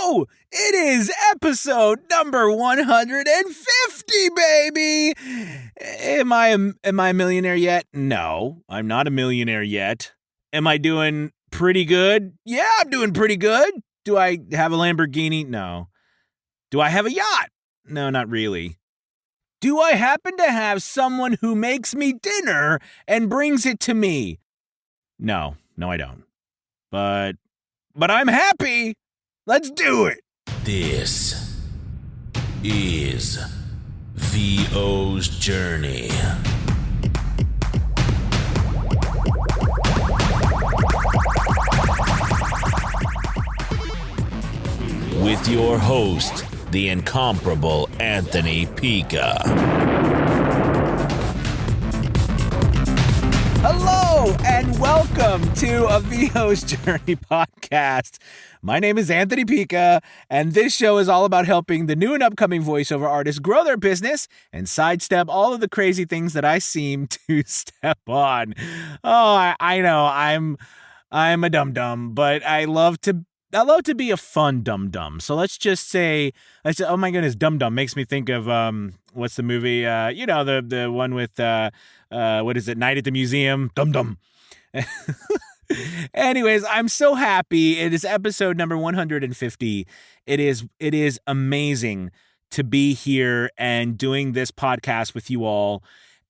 Hello! It is episode number 150, baby! Am I a millionaire yet? No, I'm not a millionaire yet. Am I doing pretty good? Yeah, I'm doing pretty good. Do I have a Lamborghini? No. Do I have a yacht? No, not really. Do I happen to have someone who makes me dinner and brings it to me? No, I don't. But I'm happy. Let's do it. This is VO's Journey. With your host, the incomparable Anthony Pica. Hello and welcome to a VO's Journey podcast. My name is Anthony Pica, and this show is all about helping the new and upcoming voiceover artists grow their business and sidestep all of the crazy things that I seem to step on. Oh, I know I'm a dum-dum, but I love to be a fun dum-dum. So let's say, oh my goodness, dum-dum makes me think of, what's the movie? The one with, what is it? Night at the Museum, dum-dum. Anyways, I'm so happy. It is episode number 150. It is amazing to be here and doing this podcast with you all.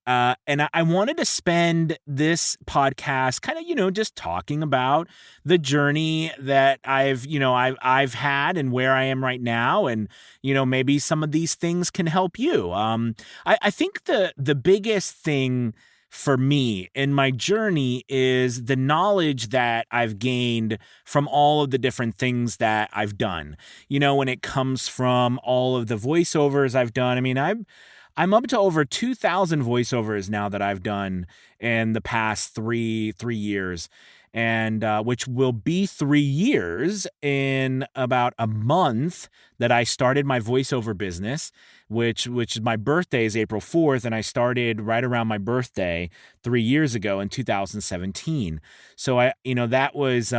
And I wanted to spend this podcast kind of, just talking about the journey that I've had and where I am right now. And, maybe some of these things can help you. I think the biggest thing for me in my journey is the knowledge that I've gained from all of the different things that I've done. When it comes from all of the voiceovers I've done, I mean, I'm up to over 2,000 voiceovers now that I've done in the past three years, and which will be 3 years in about a month that I started my voiceover business, which is my birthday is April 4th, and I started right around my birthday 3 years ago in 2017. So that was,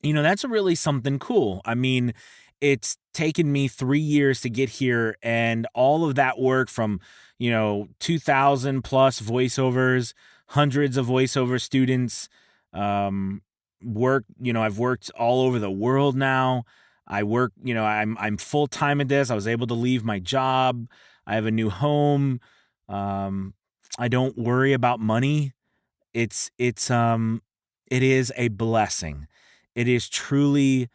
that's really something cool. I mean, it's taken me 3 years to get here, and all of that work from, 2,000 plus voiceovers, hundreds of voiceover students, I've worked all over the world now. I work, I'm full time at this. I was able to leave my job. I have a new home. I don't worry about money. It is a blessing. It is truly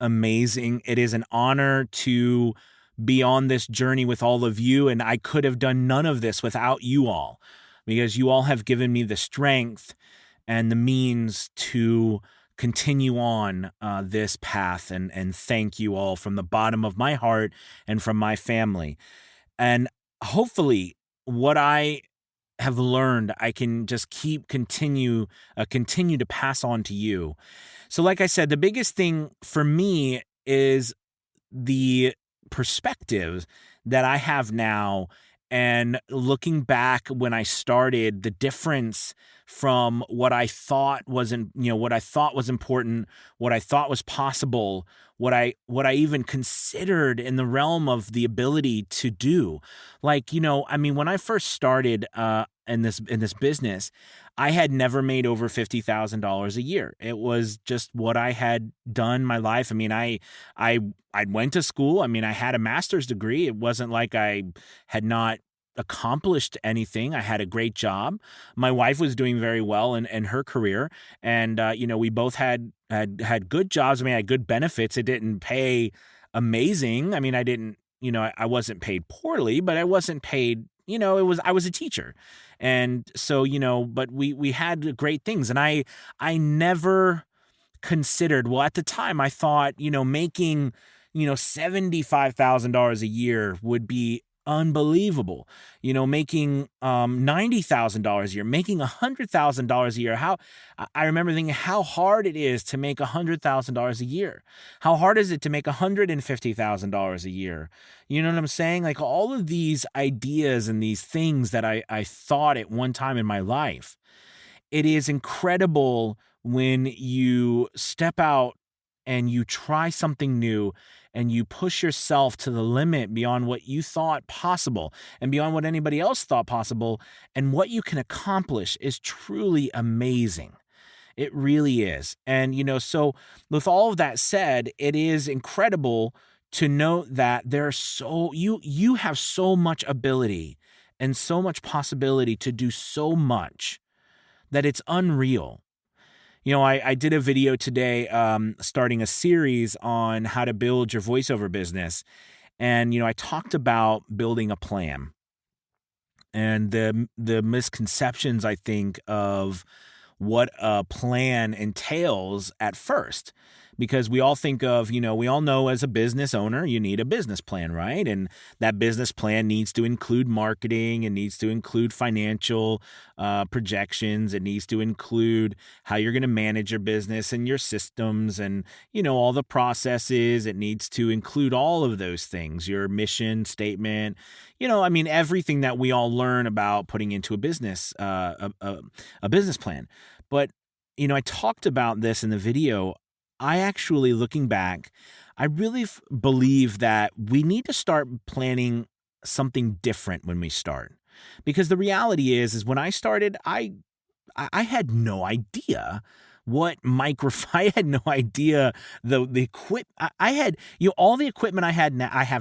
amazing. It is an honor to be on this journey with all of you, and I could have done none of this without you all, because you all have given me the strength and the means to continue on this path, and thank you all from the bottom of my heart and from my family. And hopefully what I have learned, I can just continue to pass on to you. So like I said, the biggest thing for me is the perspective that I have now, and looking back when I started, the difference from what I thought wasn't, what I thought was important, what I thought was possible, what I even considered in the realm of the ability to do. Like, when I first started in this business, I had never made over $50,000 a year. It was just what I had done my life. I mean, I went to school. I mean, I had a master's degree. It wasn't like I had not accomplished anything. I had a great job. My wife was doing very well in her career. And, we both had good jobs. I mean, I had good benefits. It didn't pay amazing. I mean, I didn't, I wasn't paid poorly, but I wasn't paid, I was a teacher. And so, but we had great things. And I never considered, well, at the time I thought, making, $75,000 a year would be unbelievable. Making $90,000 a year, making $100,000 a year. I remember thinking how hard it is to make $100,000 a year. How hard is it to make $150,000 a year? You know what I'm saying? Like all of these ideas and these things that I thought at one time in my life. It is incredible when you step out and you try something new and you push yourself to the limit beyond what you thought possible and beyond what anybody else thought possible, and what you can accomplish is truly amazing. It really is. And, so with all of that said, it is incredible to note that you have so much ability and so much possibility to do so much that it's unreal. I did a video today, starting a series on how to build your voiceover business. And, I talked about building a plan and the misconceptions, I think, of what a plan entails at first. Because we all think of, we all know as a business owner, you need a business plan, right? And that business plan needs to include marketing. It needs to include financial projections. It needs to include how you're going to manage your business and your systems and, all the processes. It needs to include all of those things, your mission statement, everything that we all learn about putting into a business, a business plan. But, I talked about this in the video. I actually, looking back, I really believe that we need to start planning something different when we start. Because the reality is when I started, I had no idea what I had no idea the equip. I had, all the equipment I have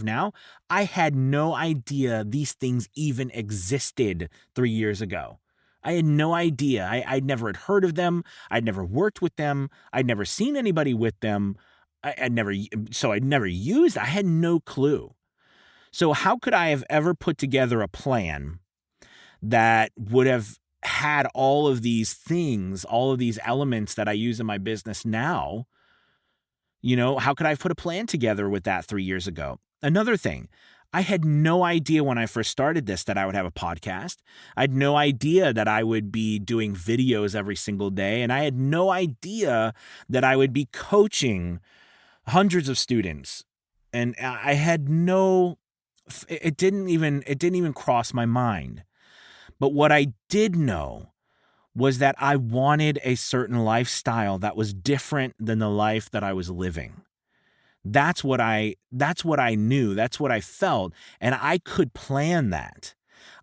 now. I had no idea these things even existed 3 years ago. I had no idea. I never had heard of them. I'd never worked with them. I'd never seen anybody with them. I'd never used. I had no clue. So how could I have ever put together a plan that would have had all of these things, all of these elements that I use in my business now? How could I have put a plan together with that 3 years ago? Another thing, I had no idea when I first started this that I would have a podcast. I had no idea that I would be doing videos every single day. And I had no idea that I would be coaching hundreds of students. And I had it didn't even cross my mind. But what I did know was that I wanted a certain lifestyle that was different than the life that I was living. That's what I knew. That's what I felt. And I could plan that.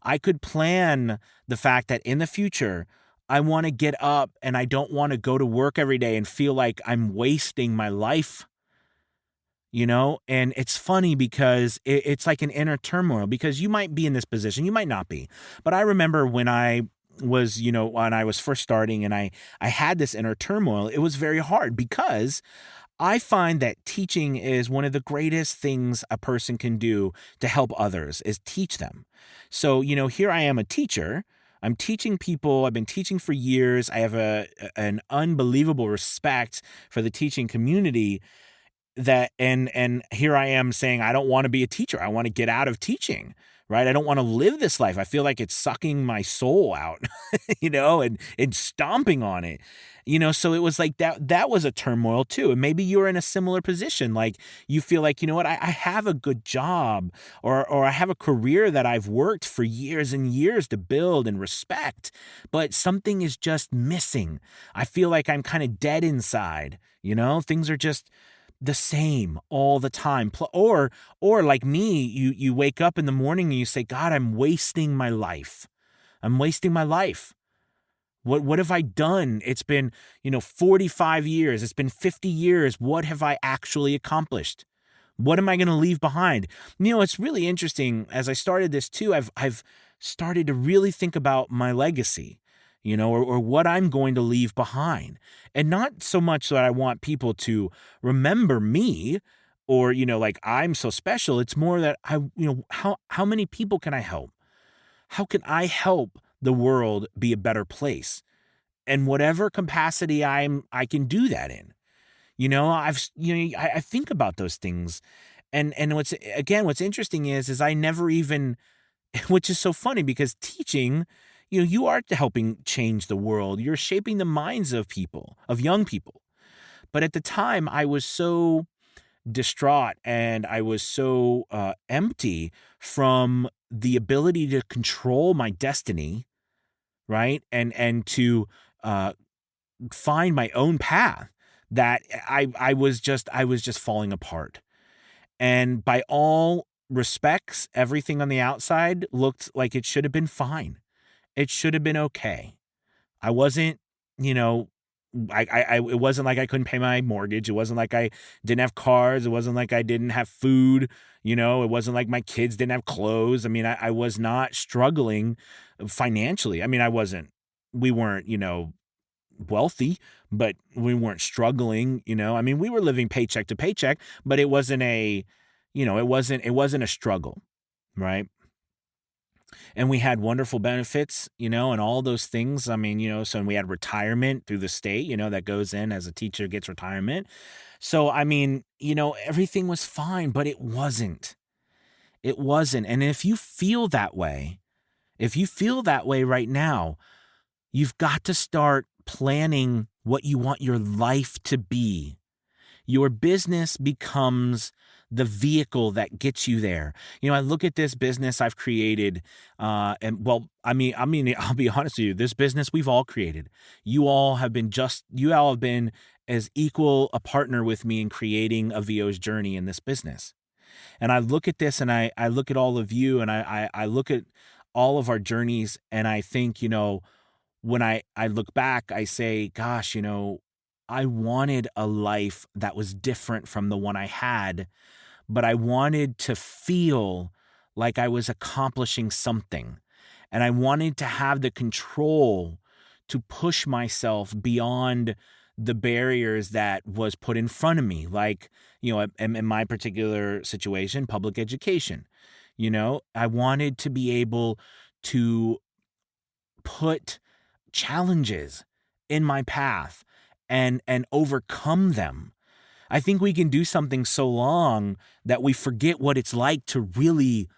I could plan the fact that in the future, I want to get up and I don't want to go to work every day and feel like I'm wasting my life. And it's funny because it's like an inner turmoil, because you might be in this position, you might not be. But I remember when I was, when I was first starting and I had this inner turmoil, it was very hard because I find that teaching is one of the greatest things a person can do to help others, is teach them. So, here I am, a teacher. I'm teaching people. I've been teaching for years. I have an unbelievable respect for the teaching community. And here I am saying, I don't want to be a teacher. I want to get out of teaching, right? I don't want to live this life. I feel like it's sucking my soul out, and stomping on it. So it was like that was a turmoil too. And maybe you're in a similar position. Like you feel like, what, I have a good job or I have a career that I've worked for years and years to build and respect, but something is just missing. I feel like I'm kind of dead inside, things are just the same all the time. Or like me, you wake up in the morning and you say, God, I'm wasting my life. I'm wasting my life. What have I done? It's been, 45 years. It's been 50 years. What have I actually accomplished? What am I going to leave behind? It's really interesting. As I started this too, I've started to really think about my legacy, or what I'm going to leave behind. And not so much that I want people to remember me or, like I'm so special. It's more that how many people can I help? How can I help the world be a better place? And whatever capacity I can do that in. I think about those things. And what's interesting is I never even, which is so funny because teaching, you are helping change the world. You're shaping the minds of people, of young people. But at the time, I was so distraught and I was so empty from the ability to control my destiny, right? And to find my own path, that I was just falling apart. And by all respects, everything on the outside looked like it should have been fine. It should have been okay. I wasn't, you know, it wasn't like I couldn't pay my mortgage. It wasn't like I didn't have cars. It wasn't like I didn't have food. It wasn't like my kids didn't have clothes. I mean, I was not struggling financially. I mean, we weren't, wealthy, but we weren't struggling. I mean, we were living paycheck to paycheck, but it wasn't it wasn't a struggle, right? And we had wonderful benefits, and all those things. I mean, so we had retirement through the state, that goes in as a teacher gets retirement. So, I mean, everything was fine, but it wasn't. It wasn't. And if you feel that way right now, you've got to start planning what you want your life to be. Your business becomes the vehicle that gets you there. I look at this business I've created, and well, I mean, I'll be honest with you. This business we've all created. You all have been as equal a partner with me in creating a VO's journey in this business. And I look at this, and I look at all of you, and I look at all of our journeys, and I think, when I look back, I say, gosh, I wanted a life that was different from the one I had, but I wanted to feel like I was accomplishing something. And I wanted to have the control to push myself beyond the barriers that was put in front of me. Like, in my particular situation, public education. I wanted to be able to put challenges in my path and overcome them. I think we can do something so long that we forget what it's like to really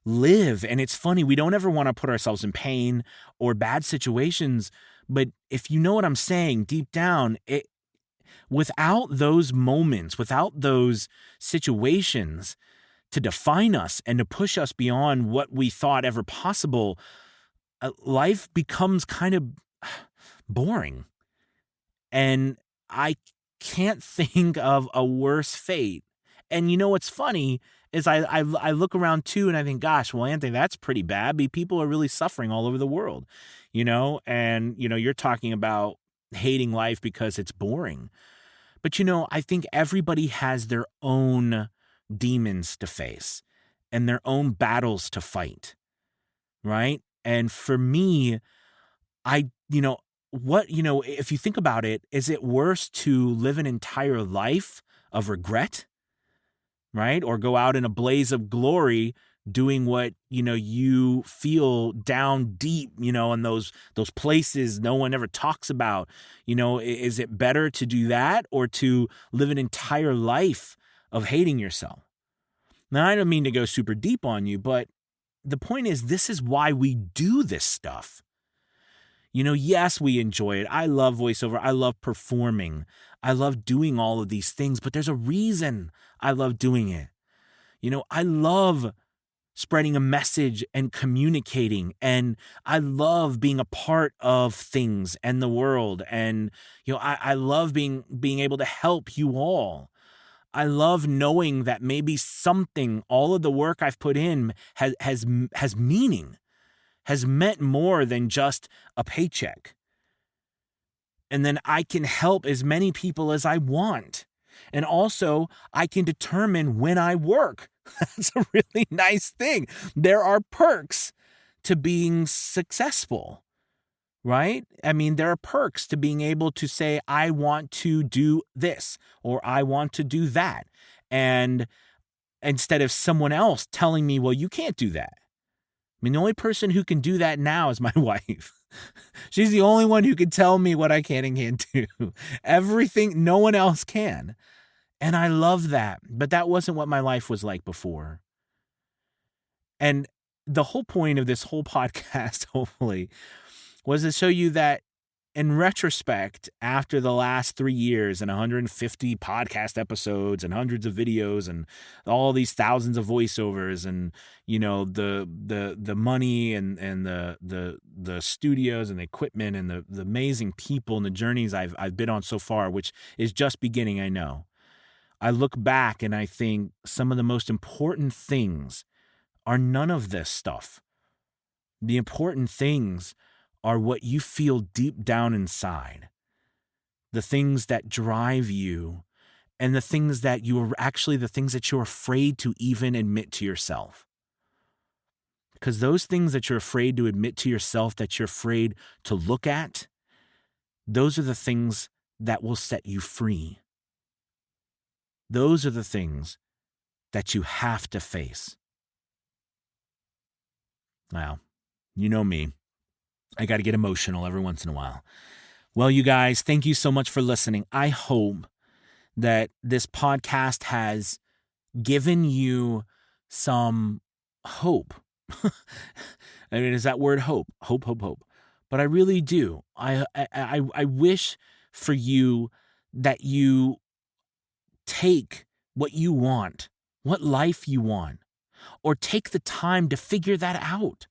live. And it's funny, we don't ever want to put ourselves in pain or bad situations. But if you know what I'm saying, deep down, without those moments, without those situations to define us and to push us beyond what we thought ever possible, life becomes kind of boring. And I can't think of a worse fate. And what's funny is I look around too, and I think, gosh, well, Anthony, that's pretty bad. People are really suffering all over the world, and you're talking about hating life because it's boring. But I think everybody has their own demons to face and their own battles to fight, right? And for me, if you think about it, is it worse to live an entire life of regret, right? Or go out in a blaze of glory doing what, you feel down deep, in those places no one ever talks about? Is it better to do that or to live an entire life of hating yourself? Now, I don't mean to go super deep on you, but the point is, this is why we do this stuff. Yes, we enjoy it. I love voiceover. I love performing. I love doing all of these things, but there's a reason I love doing it. I love spreading a message and communicating, and I love being a part of things and the world. And, I love being able to help you all. I love knowing that maybe all of the work I've put in has meaning, has meant more than just a paycheck. And then I can help as many people as I want. And also, I can determine when I work. That's a really nice thing. There are perks to being successful, right? I mean, there are perks to being able to say, I want to do this or I want to do that. And instead of someone else telling me, well, you can't do that. I mean, the only person who can do that now is my wife. She's the only one who can tell me what I can and can't do. Everything, no one else can. And I love that. But that wasn't what my life was like before. And the whole point of this whole podcast, hopefully, was to show you that in retrospect, after the last 3 years and 150 podcast episodes and hundreds of videos and all these thousands of voiceovers and, the money and the studios and the equipment and the amazing people and the journeys I've been on so far, which is just beginning, I know. I look back and I think some of the most important things are none of this stuff. The important things are what you feel deep down inside, the things that drive you, and the things that you're afraid to even admit to yourself. Because those things that you're afraid to admit to yourself, that you're afraid to look at, those are the things that will set you free. Those are the things that you have to face. Wow, you know me. I got to get emotional every once in a while. Well, you guys, thank you so much for listening. I hope that this podcast has given you some hope. I mean, is that word hope? Hope. But I really do. I wish for you that you take what you want, what life you want, or take the time to figure that out.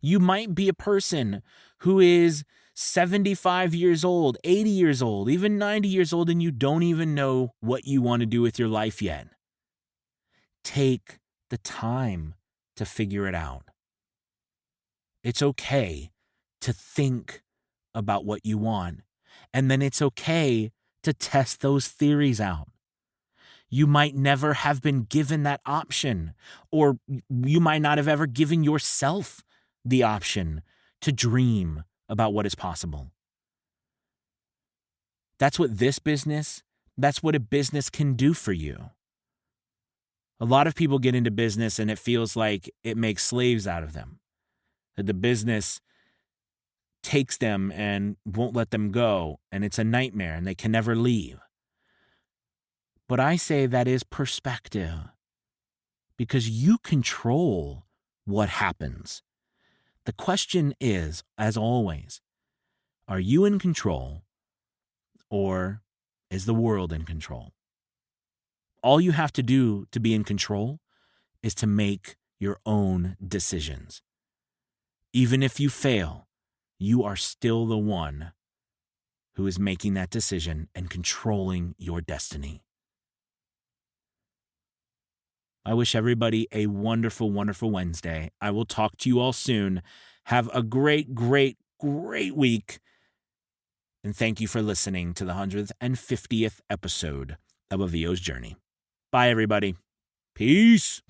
You might be a person who is 75 years old, 80 years old, even 90 years old, and you don't even know what you want to do with your life yet. Take the time to figure it out. It's okay to think about what you want, and then it's okay to test those theories out. You might never have been given that option, or you might not have ever given yourself the option to dream about what is possible. That's what that's what a business can do for you. A lot of people get into business and it feels like it makes slaves out of them. That the business takes them and won't let them go, and it's a nightmare and they can never leave. But I say that is perspective, because you control what happens. The question is, as always, are you in control, or is the world in control? All you have to do to be in control is to make your own decisions. Even if you fail, you are still the one who is making that decision and controlling your destiny. I wish everybody a wonderful, wonderful Wednesday. I will talk to you all soon. Have a great, great, great week. And thank you for listening to the 150th episode of A VO's Journey. Bye, everybody. Peace.